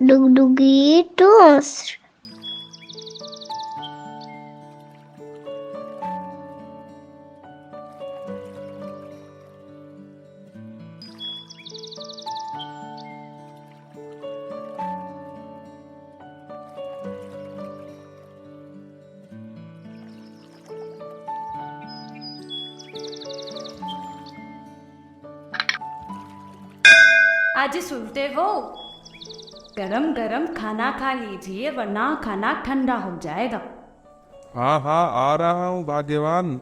डुगडुगी toast. आज सुनते हो, गरम गरम खाना खा लीजिए वरना खाना ठंडा हो जाएगा। हाँ हाँ, आ रहा हूँ भाग्यवान।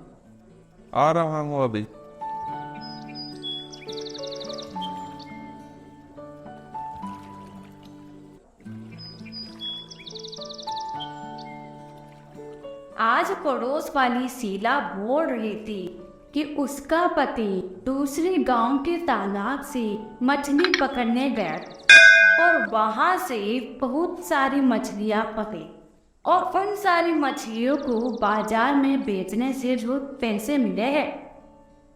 आ रहा हूँ अभी। आज पड़ोस वाली शीला बोल रही थी कि उसका पति दूसरे गांव के तालाब से मछली पकड़ने गया और वहां से बहुत सारी मछलियां पकड़ी और उन सारी मछलियों को बाजार में बेचने से जो पैसे मिले हैं।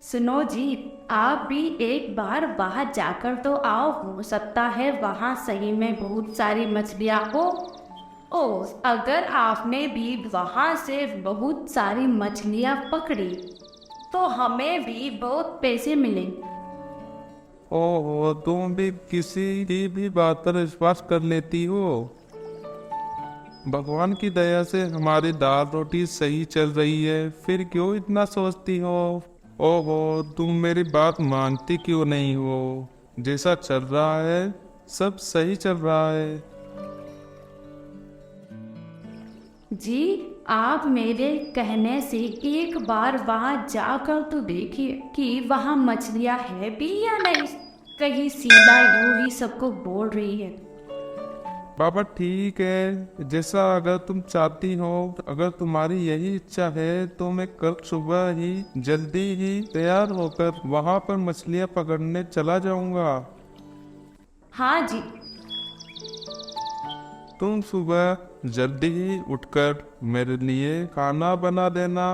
सुनो जी, आप भी एक बार बाहर जाकर तो आओ, हो सकता है वहां सही में बहुत सारी मछलियां हो। ओ, अगर आपने भी वहां से बहुत सारी मछलियां पकड़ी तो हमें भी बहुत पैसे मिलेंगे। ओहो, तुम भी किसी की भी बात पर विश्वास कर लेती हो। भगवान की दया से हमारी दाल रोटी सही चल रही है, फिर क्यों इतना सोचती हो? ओहो, तुम मेरी बात मानती क्यों नहीं हो? जैसा चल रहा है सब सही चल रहा है। जी, आप मेरे कहने से एक बार वहां जाकर तो देखिए कि वहां मछलियां है भी या नहीं। कहीं शीला यूं ही सबको बोल रही है। बाबा ठीक है, जैसा अगर तुम चाहती हो, अगर तुम्हारी यही इच्छा है तो मैं कल सुबह ही जल्दी ही तैयार होकर वहां पर मछलियां पकड़ने चला जाऊंगा। हाँ जी। तुम सुबह जल्दी ही उठकर मेरे लिए खाना बना देना,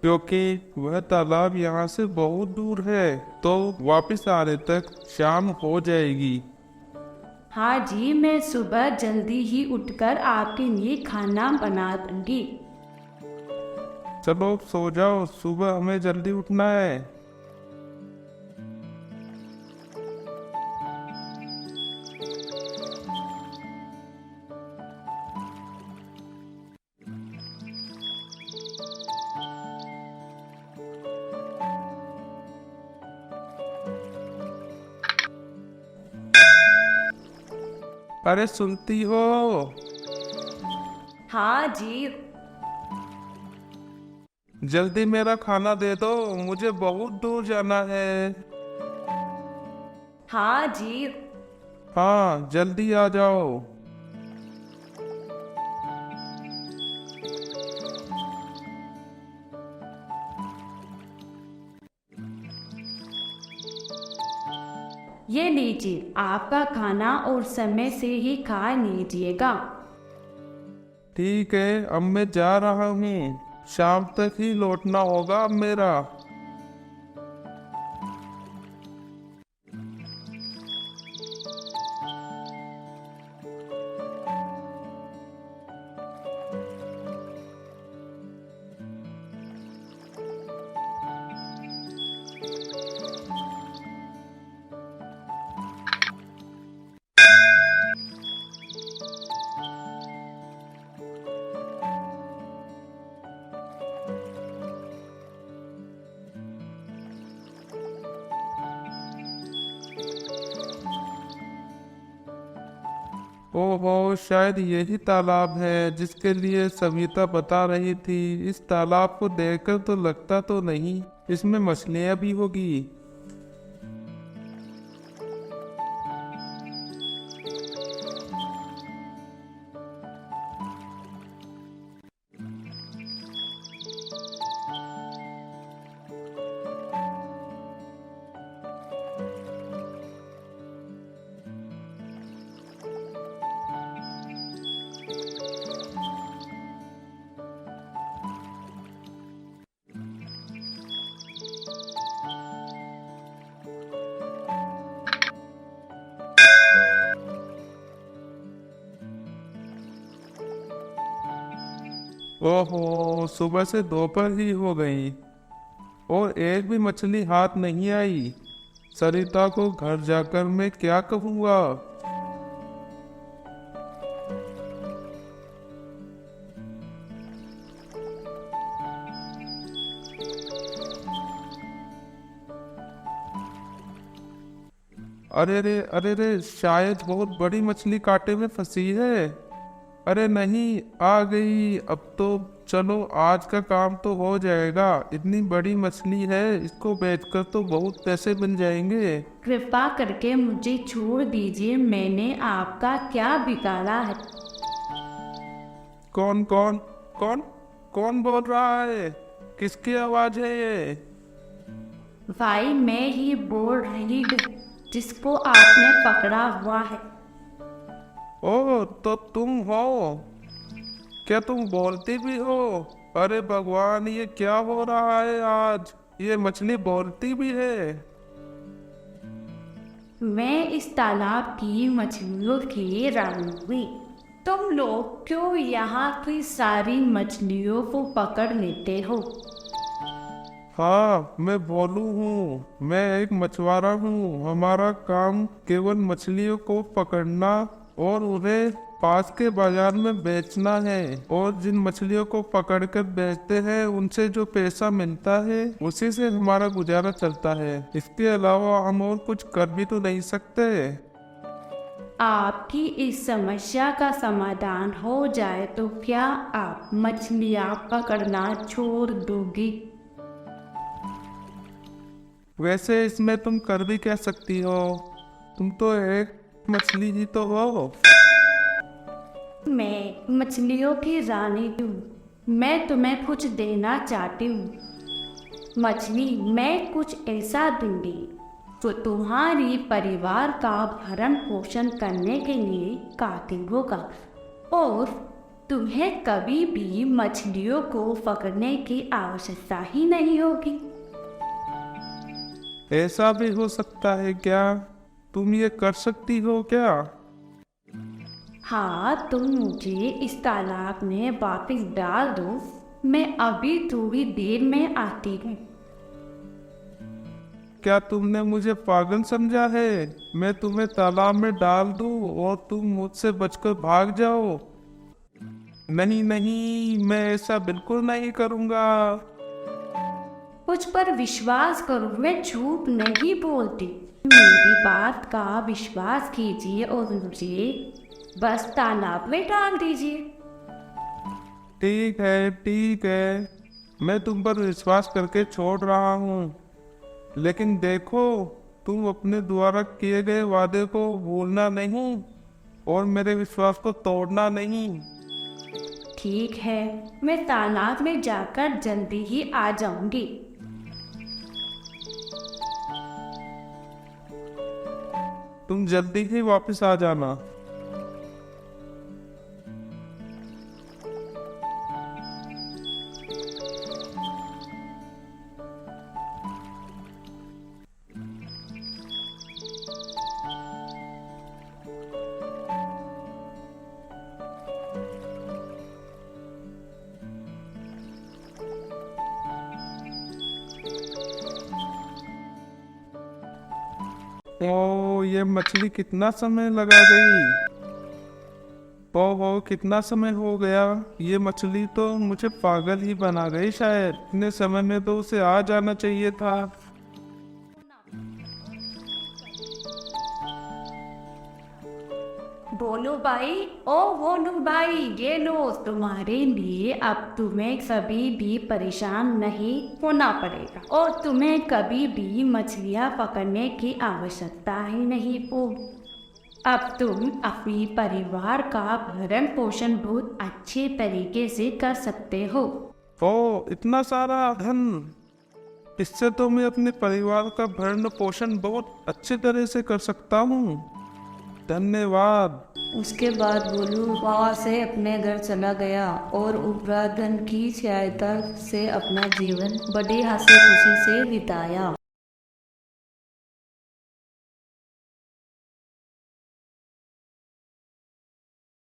क्योंकि वह तालाब यहाँ से बहुत दूर है, तो वापस आने तक शाम हो जाएगी। हाँ जी, मैं सुबह जल्दी ही उठकर आपके लिए खाना बना दूंगी। चलो सो जाओ, सुबह हमें जल्दी उठना है। अरे सुनती हो? हाँ जी। जल्दी मेरा खाना दे दो, मुझे बहुत दूर जाना है। हाँ जी। हाँ, जल्दी आ जाओ। ये लीजिए आपका खाना और समय से ही खा लीजिएगा। ठीक है, अब मैं जा रहा हूँ। शाम तक ही लौटना होगा अब मेरा। ओहो, शायद यही तालाब है जिसके लिए सविता बता रही थी। इस तालाब को देखकर तो लगता तो नहीं इसमें मछलियां भी होगी। ओहो, सुबह से दोपहर ही हो गई और एक भी मछली हाथ नहीं आई। सरिता को घर जाकर मैं क्या कहूँगा? अरे रे, शायद बहुत बड़ी मछली कांटे में फंसी है। अरे नहीं, आ गई। अब तो चलो, आज का काम तो हो जाएगा। इतनी बड़ी मछली है, इसको बेचकर तो बहुत पैसे बन जाएंगे। कृपा करके मुझे छोड़ दीजिए, मैंने आपका क्या बिगाड़ा है? कौन कौन कौन कौन बोल रहा है? किसकी आवाज है ये? भाई, मैं ही बोल रही हूँ, जिसको आपने पकड़ा हुआ है। ओह, तो तुम हो? क्या तुम बोलती भी हो? अरे भगवान, ये क्या हो रहा है आज? ये मछली बोलती भी है? मैं इस तालाब की मछलियों की रानी हुई। तुम लोग क्यों यहाँ की सारी मछलियों को पकड़ लेते हो? हाँ, मैं भोलू हूँ। मैं एक मछुआरा हूँ। हमारा काम केवल मछलियों को पकड़ना और उन्हें पास के बाजार में बेचना है। और जिन मछलियों को पकड़कर बेचते हैं, उनसे जो पैसा मिलता है, उसी से हमारा गुजारा चलता है। इसके अलावा हम और कुछ कर भी तो नहीं सकते। आपकी इस समस्या का समाधान हो जाए तो क्या आप मछलियाँ पकड़ना छोड़ दोगी? वैसे इसमें तुम कर भी क्या सकती हो? तुम तो एक मछली ही तो हो। मैं मछलियों की रानी हूँ। मैं तुम्हें कुछ देना चाहती हूँ। मछली, मैं कुछ ऐसा दूंगी जो तुम्हारी परिवार का भरण पोषण करने के लिए काफी होगा और तुम्हें कभी भी मछलियों को पकड़ने की आवश्यकता ही नहीं होगी। ऐसा भी हो सकता है क्या? तुम ये कर सकती हो क्या? हाँ, तुम मुझे इस तालाब में वापस डाल दो। मैं अभी थोड़ी देर में आती हूँ। क्या तुमने मुझे पागल समझा है? मैं तुम्हें तालाब में डाल दूं और तुम मुझसे बचकर भाग जाओ? नहीं नहीं, मैं ऐसा बिल्कुल नहीं करूँगा। मुझ पर विश्वास करो, मैं झूठ नहीं बोलती। मेरी बात का विश्वास कीजिए और मुझे बस तालाब में डाल दीजिए। ठीक है, मैं तुम पर विश्वास करके छोड़ रहा हूँ। लेकिन देखो, तुम अपने द्वारा किए गए वादे को भूलना नहीं और मेरे विश्वास को तोड़ना नहीं। ठीक है, मैं तालाब में जाकर जल्दी ही आ जाऊंगी। तुम जल्दी ही वापस आ जाना। ओ, ये मछली कितना समय लगा गई? ओहो, कितना समय हो गया? ये मछली तो मुझे पागल ही बना गई। शायद इतने समय में तो उसे आ जाना चाहिए था। बोलो भाई, ओ बोलो भाई, ये लो तुम्हारे लिए। अब तुम्हें कभी भी परेशान नहीं होना पड़ेगा और तुम्हें कभी भी मछलियाँ पकड़ने की आवश्यकता ही नहीं होगी। अब तुम अपनी परिवार का भरण पोषण बहुत अच्छे तरीके से कर सकते हो। ओ, इतना सारा धन! इससे तो मैं अपने परिवार का भरण पोषण बहुत अच्छे तरह से कर सकता हूँ। धन्यवाद। उसके बाद गोलू वहाँ से अपने घर चला गया और उपरा धन की सहायता से अपना जीवन बड़ी हंसी खुशी से बिताया।